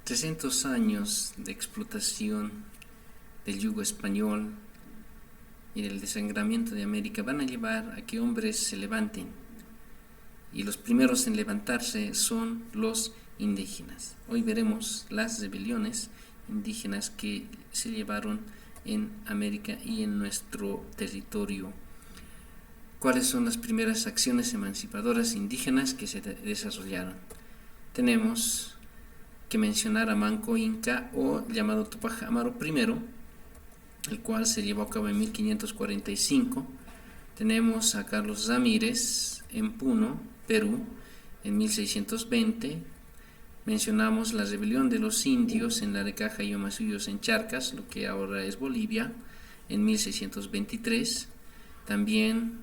300 años de explotación del yugo español y del desangramiento de América van a llevar a que hombres se levanten, y los primeros en levantarse son los indígenas. Hoy veremos las rebeliones indígenas que se llevaron en América y en nuestro territorio. ¿Cuáles son las primeras acciones emancipadoras indígenas que se desarrollaron? Tenemos que mencionar a Manco Inca, o llamado Tupac Amaru I, el cual se llevó a cabo en 1545. Tenemos a Carlos Ramírez en Puno, Perú, en 1620. Mencionamos la rebelión de los indios en Larecaja y Omasuyos en Charcas, lo que ahora es Bolivia, en 1623. También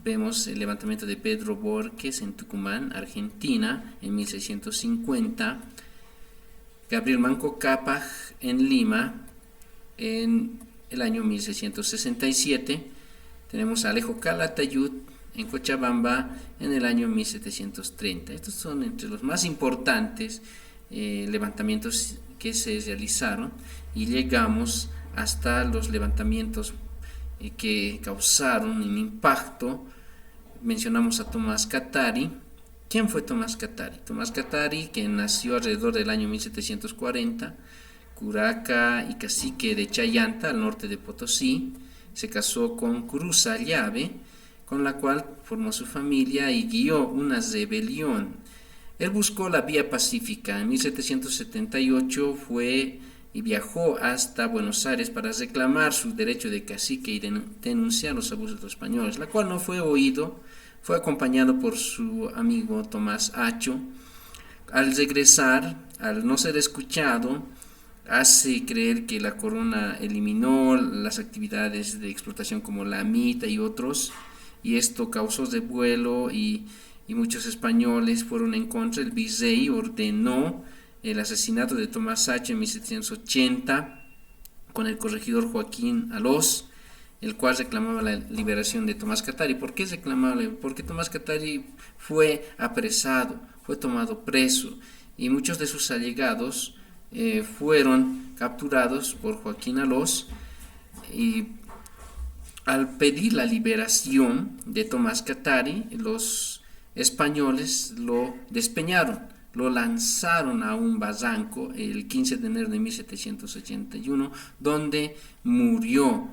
vemos el levantamiento de Pedro Borges en Tucumán, Argentina, en 1650. Gabriel Manco Cápac en Lima, en el año 1667. Tenemos a Alejo Calatayud en Cochabamba en el año 1730. Estos son entre los más importantes levantamientos que se realizaron, y llegamos hasta los levantamientos que causaron un impacto. Mencionamos a Tomás Katari. ¿Quién fue Tomás Katari? Tomás Katari, que nació alrededor del año 1740, curaca y cacique de Chayanta, al norte de Potosí. Se casó con Cruz Llave, con la cual formó su familia y guió una rebelión. Él buscó la vía pacífica. En 1778 fue y viajó hasta Buenos Aires para reclamar su derecho de cacique y denunciar los abusos de los españoles, la cual no fue oído. Fue acompañado por su amigo Tomás Acho. Al regresar, al no ser escuchado, hace creer que la corona eliminó las actividades de explotación como la mita y otros, y esto causó revuelo y muchos españoles fueron en contra. El virrey ordenó el asesinato de Tomás Acho en 1780 con el corregidor Joaquín Alós, el cual reclamaba la liberación de Tomás Katari. ¿Por qué reclamaba? Porque Tomás Katari fue apresado, fue tomado preso, y muchos de sus allegados fueron capturados por Joaquín Alós, y al pedir la liberación de Tomás Katari, los españoles lo despeñaron, lo lanzaron a un barranco el 15 de enero de 1781, donde murió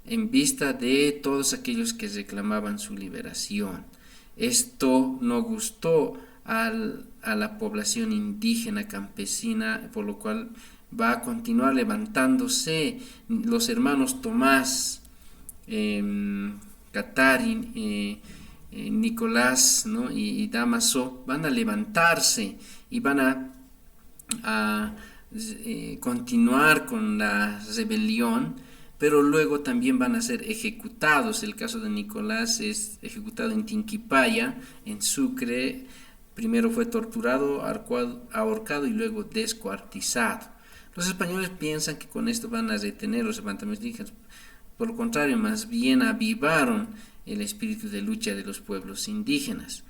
en vista de todos aquellos que reclamaban su liberación. Esto no gustó a la población indígena campesina, por lo cual va a continuar levantándose. Los hermanos Tomás, Katari, Nicolás, ¿no? y Damaso van a levantarse y van a continuar con la rebelión, pero luego también van a ser ejecutados. El caso de Nicolás es ejecutado en Tinquipaya, en Sucre. Primero fue torturado, ahorcado y luego descuartizado. Los españoles piensan que con esto van a detener los levantamientos indígenas. Por lo contrario, más bien avivaron el espíritu de lucha de los pueblos indígenas.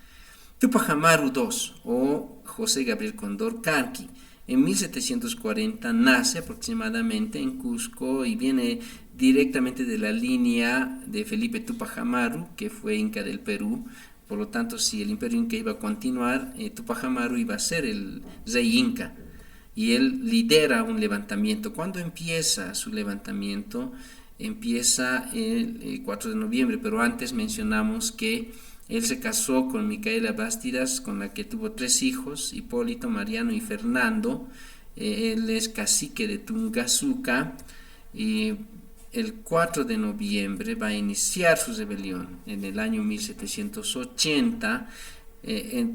Tupac Amaru II, o José Gabriel Condor Carqui, en 1740 nace aproximadamente en Cusco y viene directamente de la línea de Felipe Tupac Amaru, que fue inca del Perú. Por lo tanto, si el imperio inca iba a continuar, Tupac Amaru iba a ser el rey inca, y él lidera un levantamiento. ¿Cuándo empieza su levantamiento? Empieza el 4 de noviembre, pero antes mencionamos que él se casó con Micaela Bástidas, con la que tuvo 3 hijos, Hipólito, Mariano y Fernando. Él es cacique de Tungazuca, y el 4 de noviembre va a iniciar su rebelión en el año 1780.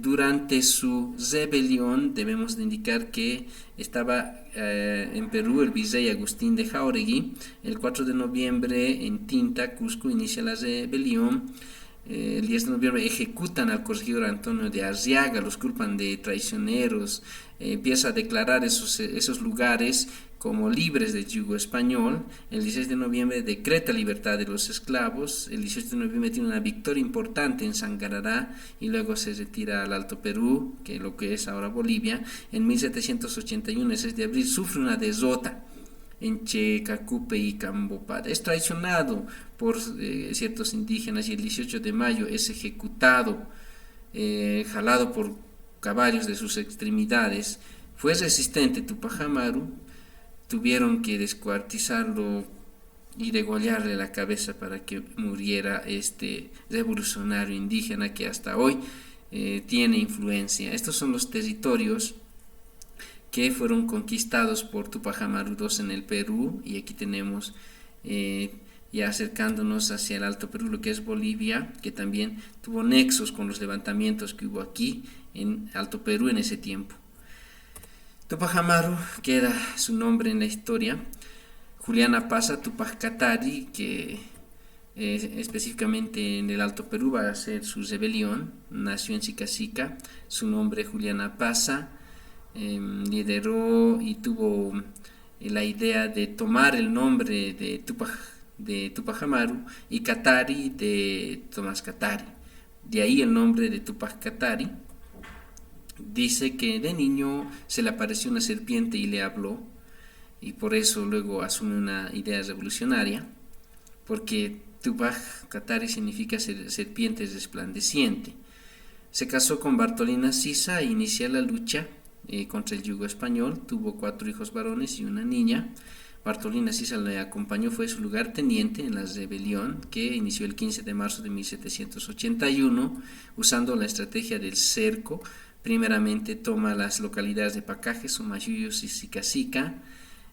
Durante su rebelión debemos de indicar que estaba en Perú el virrey Agustín de Jáuregui. El 4 de noviembre en Tinta, Cusco, inicia la rebelión. El 10 de noviembre ejecutan al corregidor Antonio de Arriaga, los culpan de traicioneros. Empieza a declarar esos lugares como libres del yugo español. El 16 de noviembre decreta libertad de los esclavos. El 18 de noviembre tiene una victoria importante en Sangarará y luego se retira al Alto Perú, que es lo que es ahora Bolivia. En 1781, el 6 de abril, sufre una derrota en Checacupe y Cambopata. Es traicionado por ciertos indígenas y el 18 de mayo es ejecutado, jalado por caballos de sus extremidades. Fue resistente Tupac Amaru, tuvieron que descuartizarlo y degollarle la cabeza para que muriera este revolucionario indígena que hasta hoy tiene influencia. Estos son los territorios que fueron conquistados por Tupac Amaru II en el Perú, y aquí tenemos ya acercándonos hacia el Alto Perú, lo que es Bolivia, que también tuvo nexos con los levantamientos que hubo aquí en Alto Perú en ese tiempo. Tupac Amaru queda su nombre en la historia. Juliana Pasa Tupac Katari, que específicamente en el Alto Perú va a ser su rebelión, nació en Sica. Su nombre Juliana Pasa, lideró y tuvo la idea de tomar el nombre de Tupac Amaru y Katari de Tomás Katari. De ahí el nombre de Tupac Katari. Dice que de niño se le apareció una serpiente y le habló, y por eso luego asume una idea revolucionaria, porque Tupac Katari significa serpiente resplandeciente. Se casó con Bartolina Sisa e inició la lucha contra el yugo español. Tuvo 4 hijos varones y una niña. Bartolina Sisa le acompañó, fue su lugarteniente en la rebelión que inició el 15 de marzo de 1781, usando la estrategia del cerco. Primeramente toma las localidades de Pacajes, Somayuyos y Sica,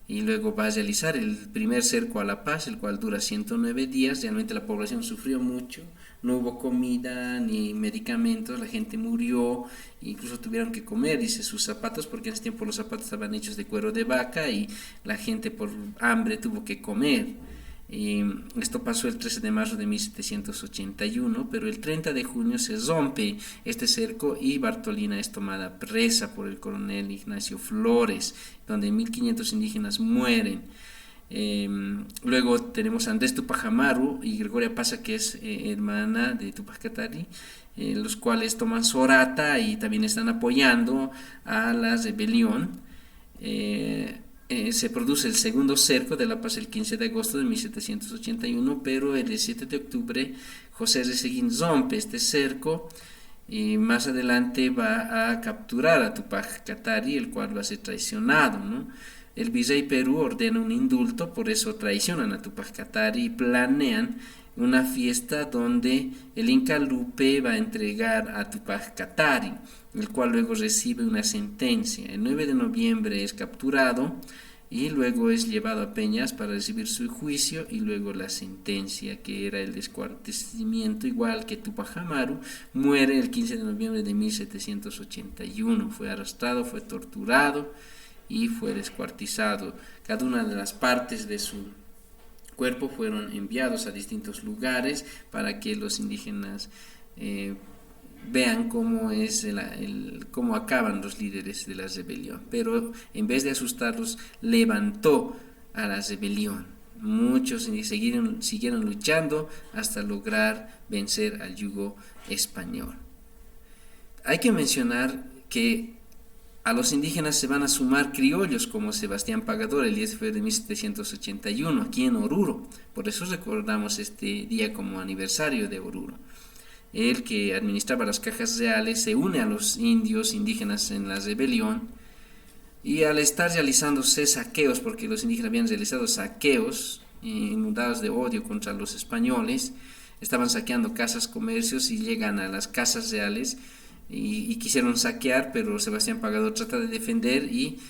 y luego va a realizar el primer cerco a La Paz, el cual dura 109 días. Realmente la población sufrió mucho, no hubo comida ni medicamentos, la gente murió, incluso tuvieron que comer, dice, sus zapatos, porque en ese tiempo los zapatos estaban hechos de cuero de vaca y la gente por hambre tuvo que comer. Esto pasó el 13 de marzo de 1781, pero el 30 de junio se rompe este cerco y Bartolina es tomada presa por el coronel Ignacio Flores, donde 1500 indígenas mueren. Luego tenemos a Andrés Tupac Amaru y Gregoria Pasa, que es hermana de Tupac Katari, los cuales toman Sorata y también están apoyando a la rebelión. Se produce el segundo cerco de La Paz el 15 de agosto de 1781, pero el 17 de octubre José de Seguín rompe este cerco y más adelante va a capturar a Tupac Katari, el cual va a ser traicionado, ¿no? El virrey Perú ordena un indulto, por eso traicionan a Tupac Katari y planean una fiesta donde el Inca Lupe va a entregar a Tupac Katari, el cual luego recibe una sentencia. El 9 de noviembre es capturado y luego es llevado a Peñas para recibir su juicio y luego la sentencia, que era el descuartizamiento, igual que Tupac Amaru. Muere el 15 de noviembre de 1781, fue arrestado, fue torturado y fue descuartizado. Cada una de las partes de su cuerpo fueron enviados a distintos lugares para que los indígenas vean cómo acaban los líderes de la rebelión. Pero en vez de asustarlos, levantó a la rebelión. Muchos siguieron luchando hasta lograr vencer al yugo español. Hay que mencionar que a los indígenas se van a sumar criollos como Sebastián Pagador el 10 de febrero de 1781 aquí en Oruro. Por eso recordamos este día como aniversario de Oruro. Él, que administraba las cajas reales, se une a los indios indígenas en la rebelión, y al estar realizándose saqueos, porque los indígenas habían realizado saqueos inundados de odio contra los españoles, estaban saqueando casas, comercios, y llegan a las casas reales y quisieron saquear, pero Sebastián Pagador trata de defender y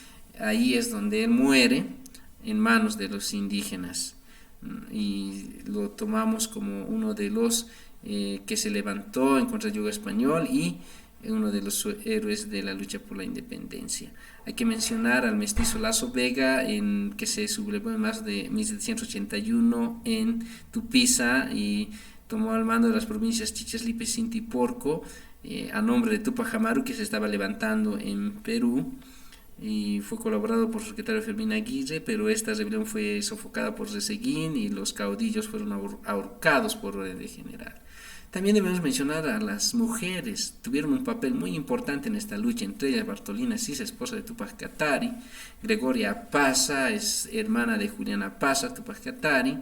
ahí es donde él muere en manos de los indígenas, y lo tomamos como uno de los que se levantó en contra del yugo español y uno de los héroes de la lucha por la independencia. Hay que mencionar al mestizo Lazo Vega, que se sublevó en marzo de 1781 en Tupiza y tomó al mando de las provincias Chichas, Lipe, Sinti y Porco, a nombre de Tupac Amaru, que se estaba levantando en Perú. y fue colaborado por su secretario Fermín Aguirre, pero esta rebelión fue sofocada por Reseguín y los caudillos fueron ahorcados por orden de general. También debemos mencionar a las mujeres, tuvieron un papel muy importante en esta lucha, entre ellas Bartolina Sisa, esposa de Tupac Katari, Gregoria Pasa, es hermana de Juliana Pasa, Tupac Katari,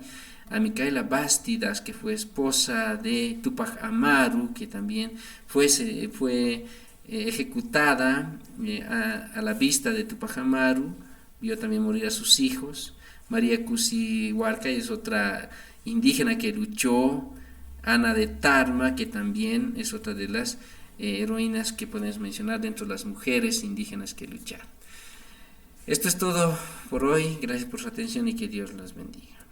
a Micaela Bastidas, que fue esposa de Tupac Amaru, que también fue ejecutada a la vista de Tupac Amaru, vio también morir a sus hijos. María Cusi Huarca es otra indígena que luchó. Ana de Tarma, que también es otra de las heroínas que podemos mencionar dentro de las mujeres indígenas que lucharon. Esto es todo por hoy, gracias por su atención y que Dios las bendiga.